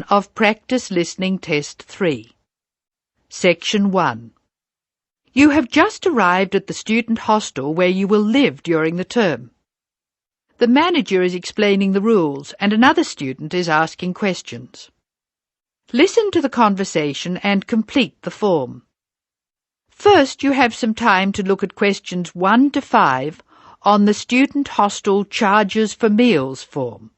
of Practice Listening Test 3. Section 1. You have just arrived at the student hostel where you will live during the term. The manager is explaining the rules and another student is asking questions. Listen to the conversation and complete the form. First, you have some time to look at questions 1 to 5 on the Student Hostel Charges for Meals form.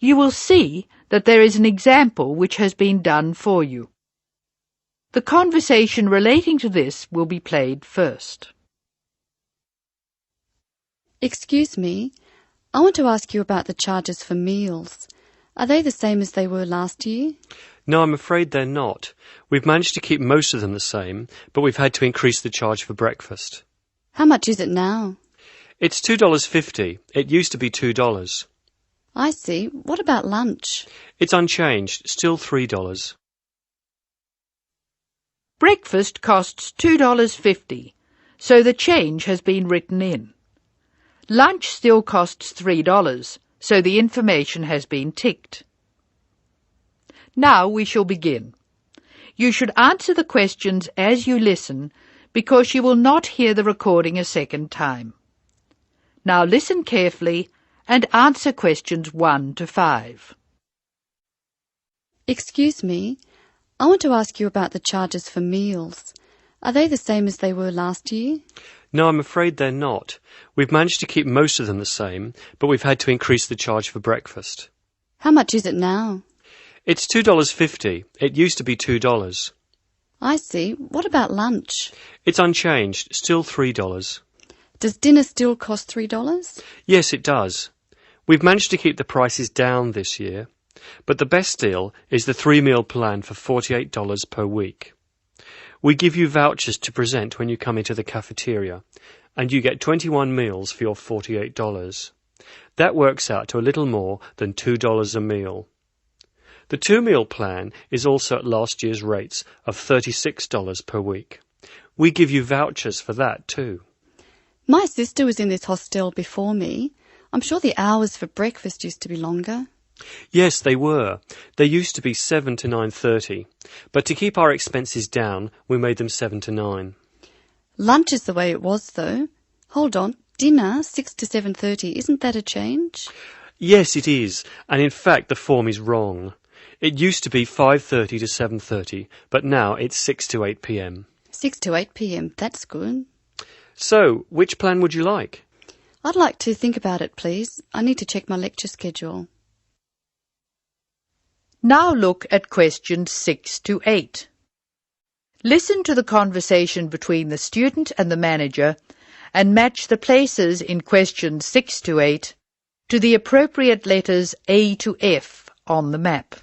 You will see that there is an example which has been done for you. The conversation relating to this will be played first. Excuse me, I want to ask you about the charges for meals. Are they the same as they were last year? No, I'm afraid they're not. We've managed to keep most of them the same, but we've had to increase the charge for breakfast. How much is it now? It's $2.50. It used to be $2. I see. What about lunch? It's unchanged, still $3. Breakfast costs $2.50, so the change has been written in. Lunch still costs $3, so the information has been ticked. Now we shall begin. You should answer the questions as you listen, because you will not hear the recording a second time. Now listen carefully and answer questions 1 to 5. Excuse me, I want to ask you about the charges for meals. Are they the same as they were last year? No, I'm afraid they're not. We've managed to keep most of them the same, but we've had to increase the charge for breakfast. How much is it now? It's $2.50. It used to be $2. I see. What about lunch? It's unchanged, still $3. Does dinner still cost $3? Yes, it does. We've managed to keep the prices down this year, but the best deal is the 3-meal plan for $48 per week. We give you vouchers to present when you come into the cafeteria, and you get 21 meals for your $48. That works out to a little more than $2 a meal. The 2-meal plan is also at last year's rates of $36 per week. We give you vouchers for that too. My sister was in this hostel before me. I'm sure the hours for breakfast used to be longer. Yes, they were. They used to be 7 to 9:30, but to keep our expenses down, we made them 7 to 9. Lunch is the way it was, though. Hold on, dinner, 6 to 7:30, isn't that a change? Yes, it is, and in fact the form is wrong. It used to be 5:30 to 7:30, but now it's 6 to 8 p.m. 6 to 8 p.m, that's good. So, which plan would you like? I'd like to think about it, please. I need to check my lecture schedule. Now look at questions 6 to 8. Listen to the conversation between the student and the manager and match the places in questions 6 to 8 to the appropriate letters A to F on the map.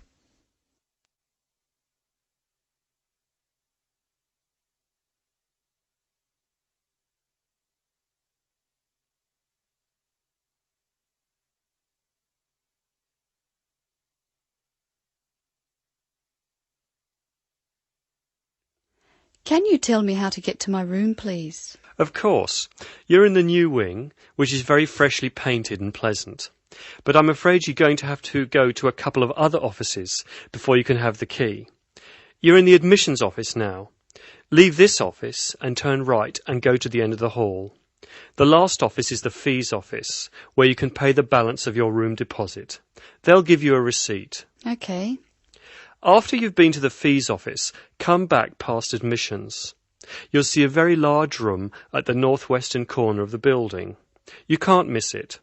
Can you tell me how to get to my room, please? Of course. You're in the new wing, which is very freshly painted and pleasant. But I'm afraid you're going to have to go to a couple of other offices before you can have the key. You're in the admissions office now. Leave this office and turn right and go to the end of the hall. The last office is the fees office, where you can pay the balance of your room deposit. They'll give you a receipt. Okay. After you've been to the fees office, come back past admissions. You'll see a very large room at the northwestern corner of the building. You can't miss it.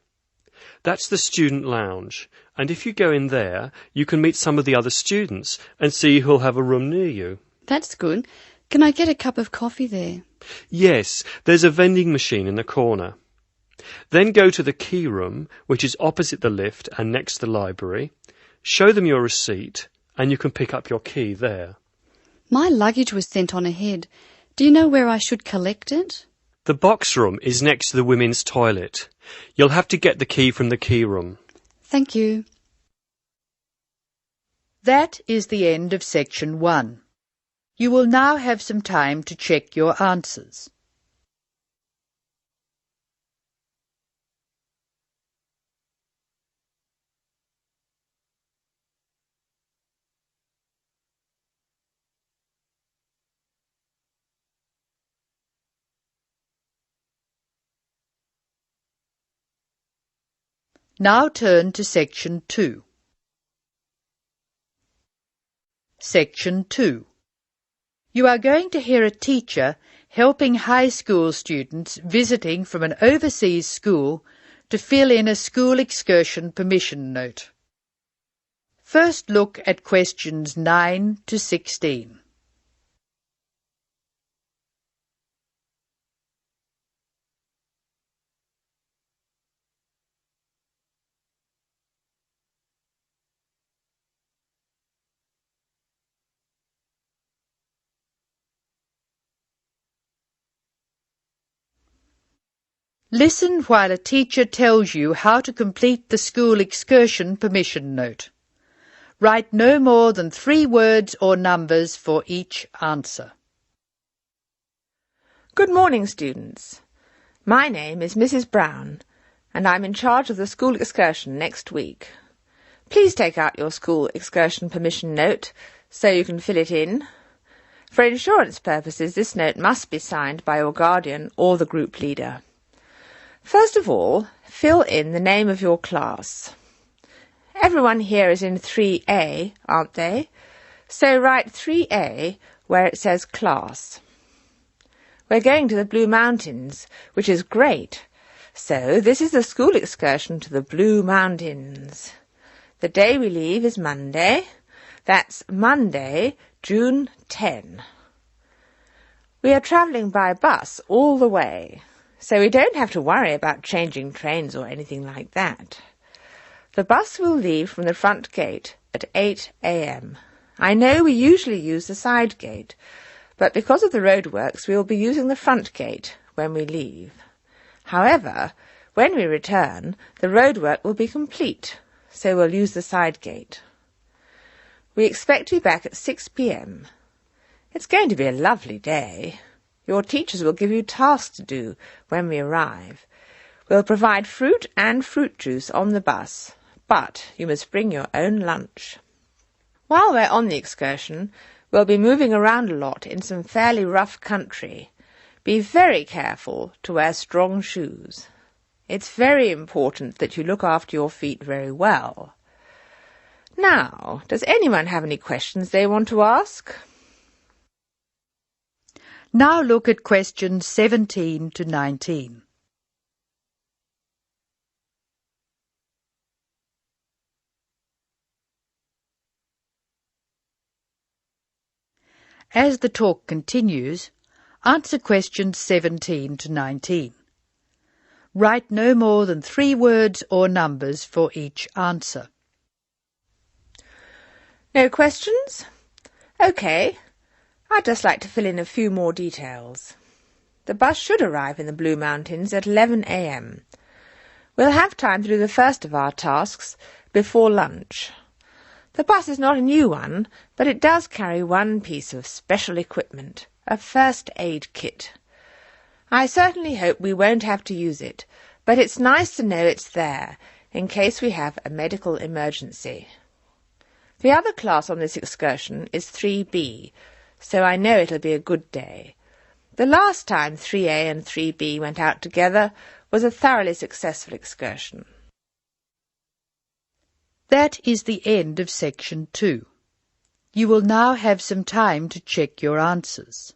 That's the student lounge, and if you go in there, you can meet some of the other students and see who'll have a room near you. That's good. Can I get a cup of coffee there? Yes, there's a vending machine in the corner. Then go to the key room, which is opposite the lift and next to the library. Show them your receipt and you can pick up your key there. My luggage was sent on ahead. Do you know where I should collect it? The box room is next to the women's toilet. You'll have to get the key from the key room. Thank you. That is the end of section 1. You will now have some time to check your answers. Now turn to section 2. Section 2. You are going to hear a teacher helping high school students visiting from an overseas school to fill in a school excursion permission note. First look at questions 9 to 16. Listen while a teacher tells you how to complete the school excursion permission note. Write no more than 3 words or numbers for each answer. Good morning, students. My name is Mrs. Brown, and I'm in charge of the school excursion next week. Please take out your school excursion permission note so you can fill it in. For insurance purposes, this note must be signed by your guardian or the group leader. First of all, fill in the name of your class. Everyone here is in 3A, aren't they? So write 3A where it says class. We're going to the Blue Mountains, which is great. So this is the school excursion to the Blue Mountains. The day we leave is Monday. That's Monday, June 10. We are travelling by bus all the way, so we don't have to worry about changing trains or anything like that. The bus will leave from the front gate at 8 a.m. I know we usually use the side gate, but because of the roadworks we will be using the front gate when we leave. However, when we return, the roadwork will be complete, so we'll use the side gate. We expect to be back at 6 p.m. It's going to be a lovely day. Your teachers will give you tasks to do when we arrive. We'll provide fruit and fruit juice on the bus, but you must bring your own lunch. While we're on the excursion, we'll be moving around a lot in some fairly rough country. Be very careful to wear strong shoes. It's very important that you look after your feet very well. Now, does anyone have any questions they want to ask? Now look at questions 17 to 19. As the talk continues, answer questions 17 to 19. Write no more than 3 words or numbers for each answer. No questions? OK. I'd just like to fill in a few more details. The bus should arrive in the Blue Mountains at 11 a.m. We'll have time to do the first of our tasks before lunch. The bus is not a new one, but it does carry one piece of special equipment, a first aid kit. I certainly hope we won't have to use it, but it's nice to know it's there in case we have a medical emergency. The other class on this excursion is 3B, so I know it'll be a good day. The last time 3A and 3B went out together was a thoroughly successful excursion. That is the end of section 2. You will now have some time to check your answers.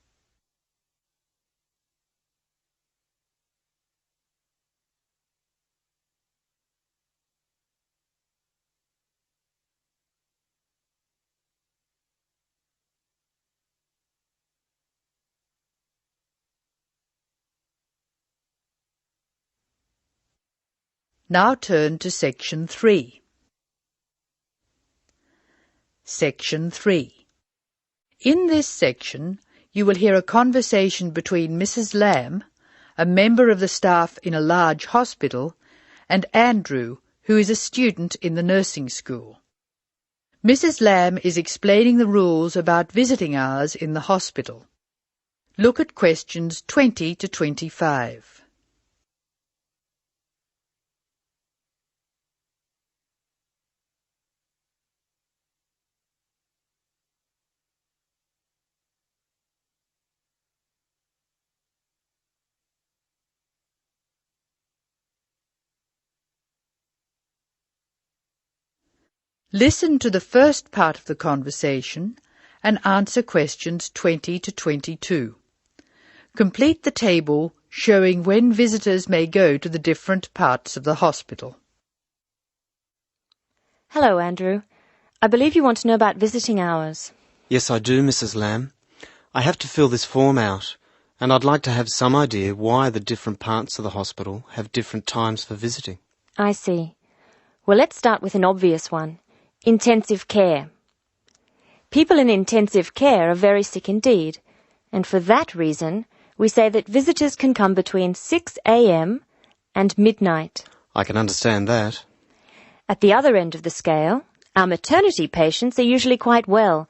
Now turn to section 3. Section 3. In this section, you will hear a conversation between Mrs. Lamb, a member of the staff in a large hospital, and Andrew, who is a student in the nursing school. Mrs. Lamb is explaining the rules about visiting hours in the hospital. Look at questions 20 to 25. Listen to the first part of the conversation and answer questions 20 to 22. Complete the table showing when visitors may go to the different parts of the hospital. Hello, Andrew. I believe you want to know about visiting hours. Yes, I do, Mrs. Lamb. I have to fill this form out, and I'd like to have some idea why the different parts of the hospital have different times for visiting. I see. Well, let's start with an obvious one. Intensive care. People in intensive care are very sick indeed, and for that reason, we say that visitors can come between 6 a.m. and midnight. I can understand that. At the other end of the scale, our maternity patients are usually quite well,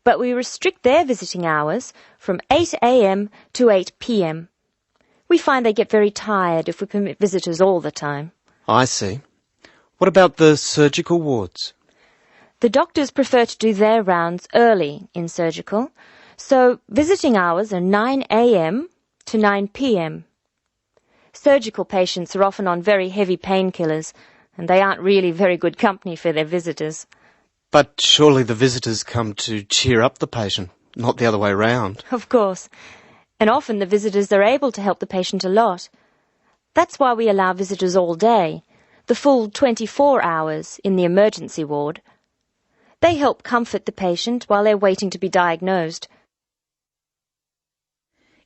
but we restrict their visiting hours from 8 a.m. to 8 p.m. We find they get very tired if we permit visitors all the time. I see. What about the surgical wards? The doctors prefer to do their rounds early in surgical, so visiting hours are 9 a.m. to 9 p.m. Surgical patients are often on very heavy painkillers, and they aren't really very good company for their visitors. But surely the visitors come to cheer up the patient, not the other way round. Of course. And often the visitors are able to help the patient a lot. That's why we allow visitors all day, the full 24 hours in the emergency ward. They help comfort the patient while they're waiting to be diagnosed.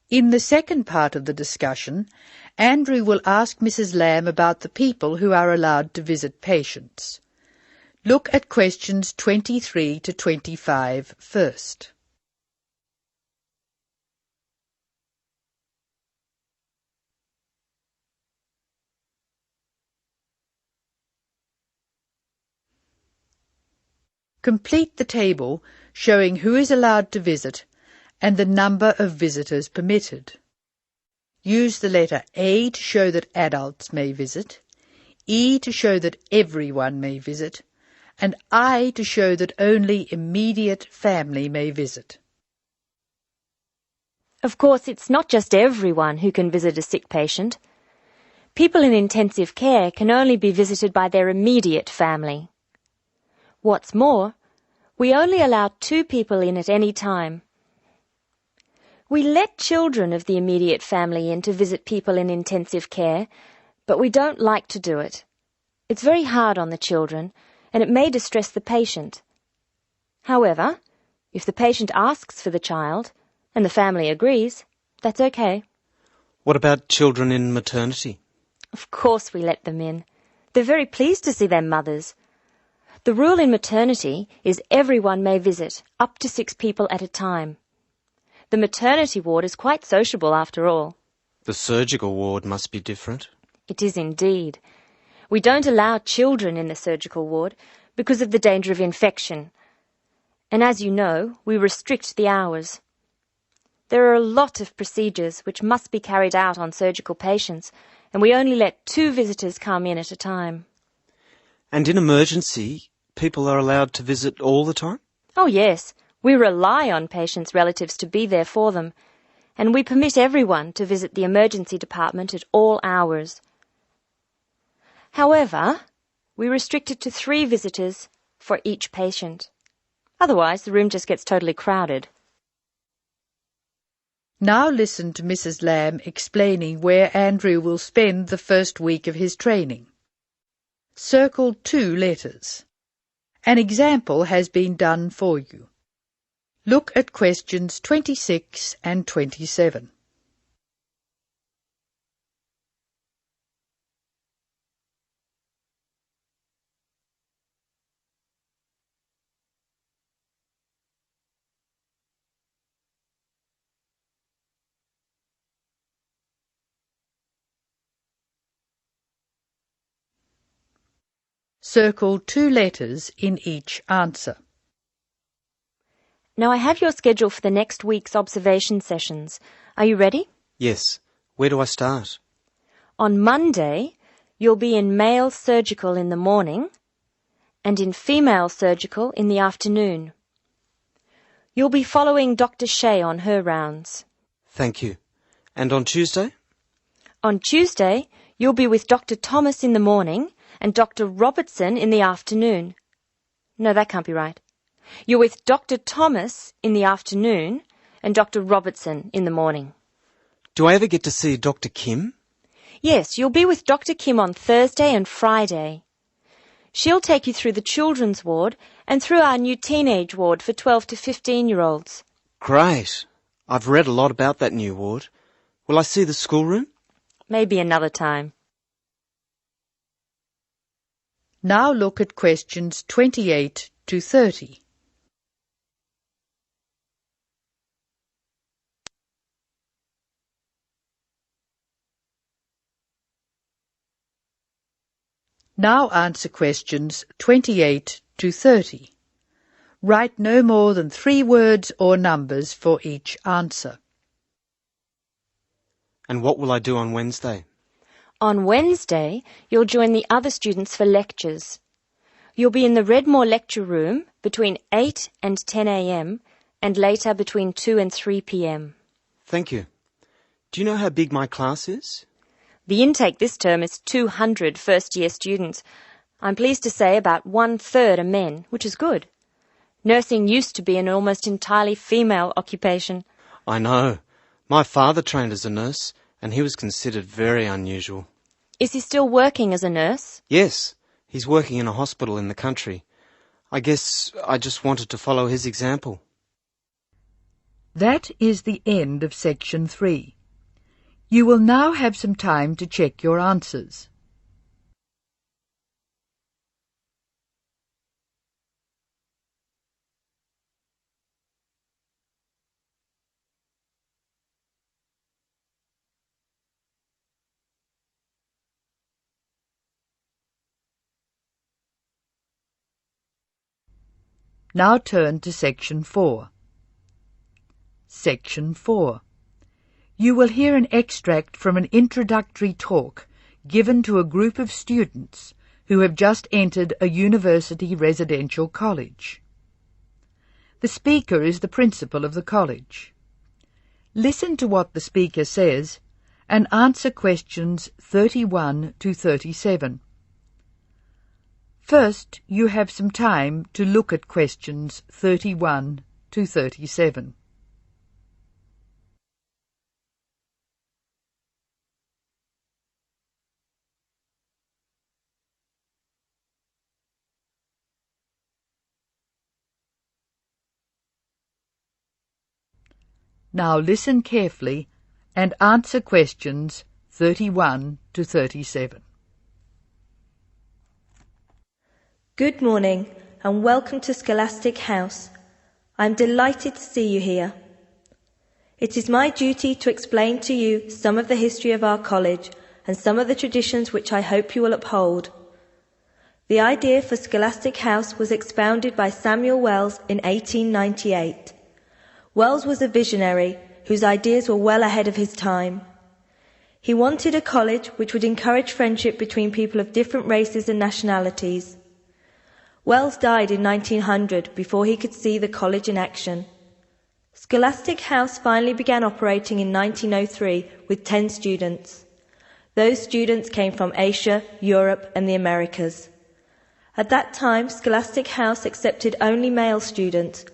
In the second part of the discussion, Andrew will ask Mrs. Lamb about the people who are allowed to visit patients. Look at questions 23 to 25 first. Complete the table showing who is allowed to visit and the number of visitors permitted. Use the letter A to show that adults may visit, E to show that everyone may visit, and I to show that only immediate family may visit. Of course, it's not just everyone who can visit a sick patient. People in intensive care can only be visited by their immediate family. What's more, we only allow 2 people in at any time. We let children of the immediate family in to visit people in intensive care, but we don't like to do it. It's very hard on the children, and it may distress the patient. However, if the patient asks for the child, and the family agrees, that's okay. What about children in maternity? Of course we let them in. They're very pleased to see their mothers. The rule in maternity is everyone may visit, up to 6 people at a time. The maternity ward is quite sociable after all. The surgical ward must be different. It is indeed. We don't allow children in the surgical ward because of the danger of infection. And as you know, we restrict the hours. There are a lot of procedures which must be carried out on surgical patients, and we only let 2 visitors come in at a time. And in emergency, people are allowed to visit all the time? Oh yes, we rely on patients' relatives to be there for them, and we permit everyone to visit the emergency department at all hours. However, we restrict it to 3 visitors for each patient. Otherwise, the room just gets totally crowded. Now listen to Mrs. Lamb explaining where Andrew will spend the first week of his training. Circle 2 letters. An example has been done for you. Look at questions 26 and 27. Circle 2 letters in each answer. Now I have your schedule for the next week's observation sessions. Are you ready? Yes. Where do I start? On Monday, you'll be in male surgical in the morning and in female surgical in the afternoon. You'll be following Dr. Shea on her rounds. Thank you. And on Tuesday? On Tuesday, you'll be with Dr. Thomas in the morning and Dr. Robertson in the afternoon. No, that can't be right. You're with Dr. Thomas in the afternoon and Dr. Robertson in the morning. Do I ever get to see Dr. Kim? Yes, you'll be with Dr. Kim on Thursday and Friday. She'll take you through the children's ward and through our new teenage ward for 12 to 15-year-olds. Great. I've read a lot about that new ward. Will I see the schoolroom? Maybe another time. Now look at questions 28 to 30. Now answer questions 28 to 30. Write no more than 3 words or numbers for each answer. And what will I do on Wednesday? On Wednesday, you'll join the other students for lectures. You'll be in the Redmore lecture room between 8 and 10 a.m. and later between 2 and 3 p.m. Thank you. Do you know how big my class is? The intake this term is 200 first-year students. I'm pleased to say about 1/3 are men, which is good. Nursing used to be an almost entirely female occupation. I know. My father trained as a nurse, and he was considered very unusual. Is he still working as a nurse? Yes, he's working in a hospital in the country. I guess I just wanted to follow his example. That is the end of section 3. You will now have some time to check your answers. Now turn to section 4. Section 4. You will hear an extract from an introductory talk given to a group of students who have just entered a university residential college. The speaker is the principal of the college. Listen to what the speaker says and answer questions 31 to 37. First, you have some time to look at questions 31 to 37. Now listen carefully and answer questions 31 to 37. Good morning and welcome to Scholastic House. I am delighted to see you here. It is my duty to explain to you some of the history of our college and some of the traditions which I hope you will uphold. The idea for Scholastic House was expounded by Samuel Wells in 1898. Wells was a visionary whose ideas were well ahead of his time. He wanted a college which would encourage friendship between people of different races and nationalities. Wells died in 1900 before he could see the college in action. Scholastic House finally began operating in 1903 with 10 students. Those students came from Asia, Europe and the Americas. At that time, Scholastic House accepted only male students,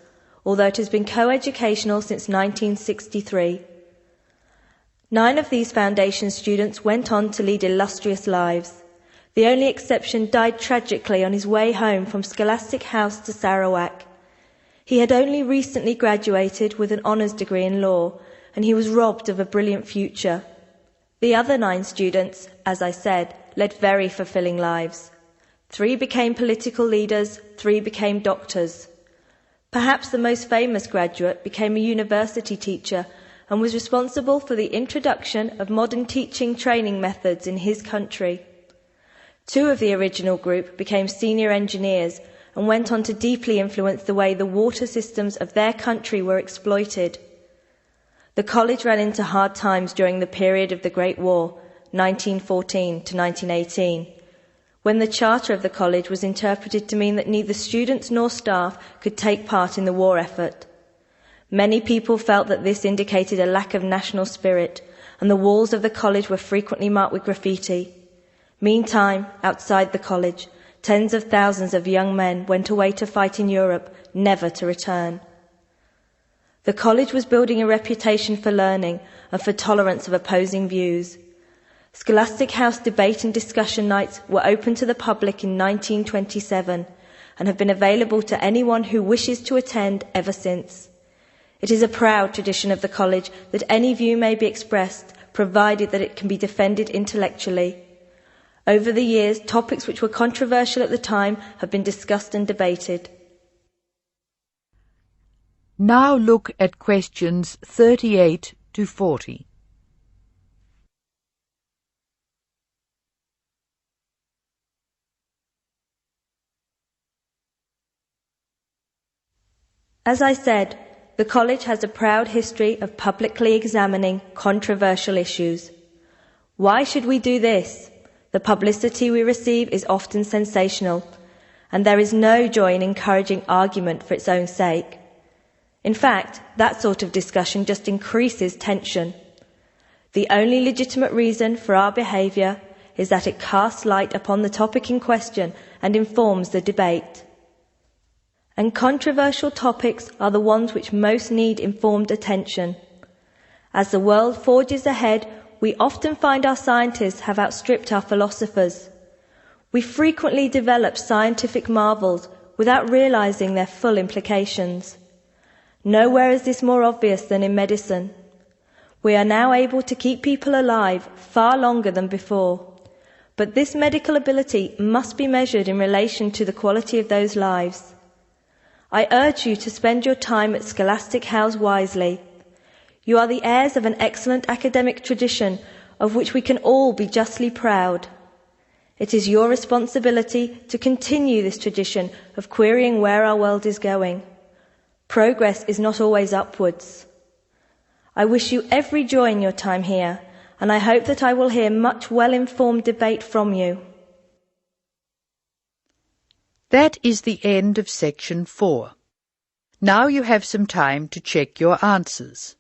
although it has been co-educational since 1963. 9 of these foundation students went on to lead illustrious lives. The only exception died tragically on his way home from Scholastic House to Sarawak. He had only recently graduated with an honours degree in law, and he was robbed of a brilliant future. The other 9 students, as I said, led very fulfilling lives. 3 became political leaders, 3 became doctors. Perhaps the most famous graduate became a university teacher and was responsible for the introduction of modern teaching training methods in his country. Two of the original group became senior engineers and went on to deeply influence the way the water systems of their country were exploited. The college ran into hard times during the period of the Great War, 1914 to 1918, when the charter of the college was interpreted to mean that neither students nor staff could take part in the war effort. Many people felt that this indicated a lack of national spirit, and the walls of the college were frequently marked with graffiti. Meantime, outside the college, tens of thousands of young men went away to fight in Europe, never to return. The college was building a reputation for learning and for tolerance of opposing views. Scholastic House debate and discussion nights were open to the public in 1927 and have been available to anyone who wishes to attend ever since. It is a proud tradition of the college that any view may be expressed, provided that it can be defended intellectually. Over the years, topics which were controversial at the time have been discussed and debated. Now look at questions 38 to 40. As I said, the college has a proud history of publicly examining controversial issues. Why should we do this? The publicity we receive is often sensational, and there is no joy in encouraging argument for its own sake. In fact, that sort of discussion just increases tension. The only legitimate reason for our behaviour is that it casts light upon the topic in question and informs the debate. And controversial topics are the ones which most need informed attention. As the world forges ahead, we often find our scientists have outstripped our philosophers. We frequently develop scientific marvels without realizing their full implications. Nowhere is this more obvious than in medicine. We are now able to keep people alive far longer than before. But this medical ability must be measured in relation to the quality of those lives. I urge you to spend your time at Scholastic House wisely. You are the heirs of an excellent academic tradition of which we can all be justly proud. It is your responsibility to continue this tradition of querying where our world is going. Progress is not always upwards. I wish you every joy in your time here, and I hope that I will hear much well-informed debate from you. That is the end of section 4. Now you have some time to check your answers.